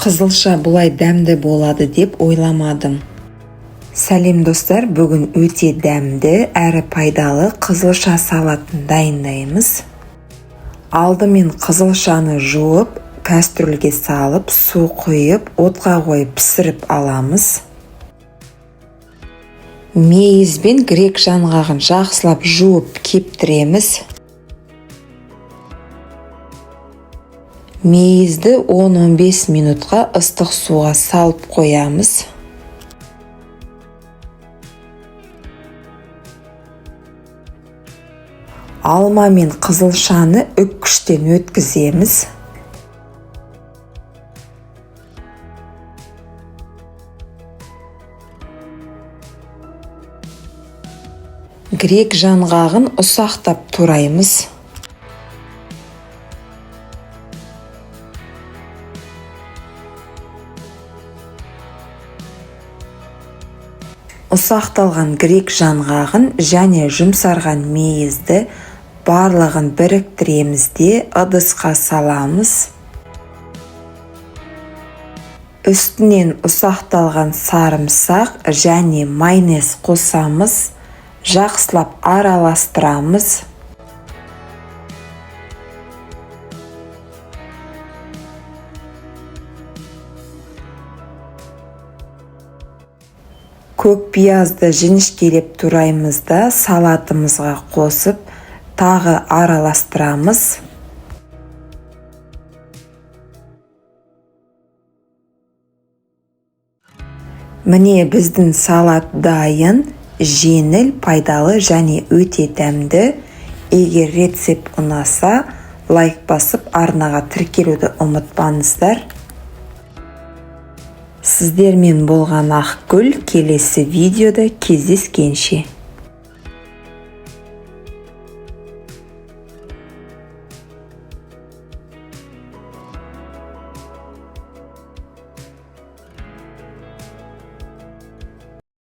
Қызылша бұлай дәмді болады деп ойламадым. Сәлем достар, бүгін өте дәмді әрі пайдалы қызылша салатын дайындаймыз. Алдымен қызылшаны жуып, кастрөлге салып, су құйып, отқа қойып пісіріп аламыз. Мейіз бен грек жаңғағын жақсылап жуып кептіреміз. Мейізді 10-15 минутқа ыстық суға салып қоямыз. Алма мен қызылшаны үккіштен өткіземіз. Грек жаңғағын ұсақтап тураймыз. Ұсақталған грек жаңғағын және жұмсарған мейізді барлығын біріктіреміз де ыдысқа саламыз. Үстінен ұсақталған сарымсақ және майонез қосамыз. Жақсылап араластырамыз. Көк пиязды жіңішкелеп тураймыз да салатымызға қосып, тағы араластырамыз. Міне біздің салат дайын, жеңіл, пайдалы және өте дәмді. Егер рецепт ұнаса, лайк басып арнаға тіркелуді ұмытпаңыздар. Сіздермен болған Ақгүл, келесі видеода кездескенше.